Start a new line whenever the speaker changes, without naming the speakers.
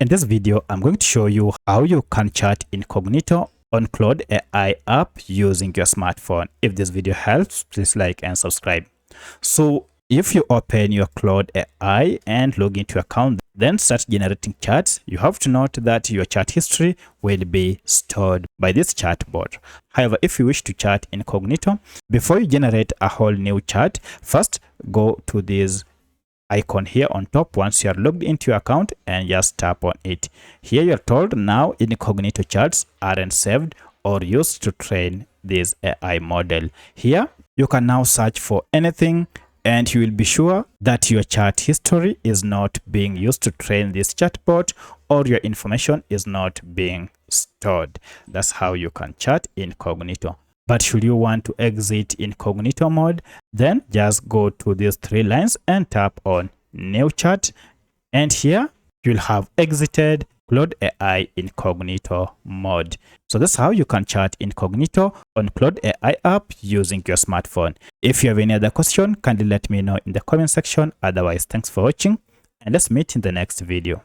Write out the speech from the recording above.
In this video, I'm going to show you how you can chat incognito on Claude AI app using your smartphone. If this video helps, please like and subscribe. So if you open your Claude AI and log into your account, then start generating chats, you have to note that your chat history will be stored by this chatbot. However, if you wish to chat incognito, before you generate a whole new chat, first go to this icon here on top once you are logged into your account and just tap on it. Here you're told now incognito chats aren't saved or used to train this AI model. Here you can now search for anything and you will be sure that your chat history is not being used to train this chatbot or your information is not being stored. That's how you can chat incognito. But should you want to exit incognito mode, then just go to these three lines and tap on new chat. And here you'll have exited Claude AI incognito mode. So that's how you can chat incognito on Claude AI app using your smartphone. If you have any other question, kindly let me know in the comment section. Otherwise, thanks for watching and let's meet in the next video.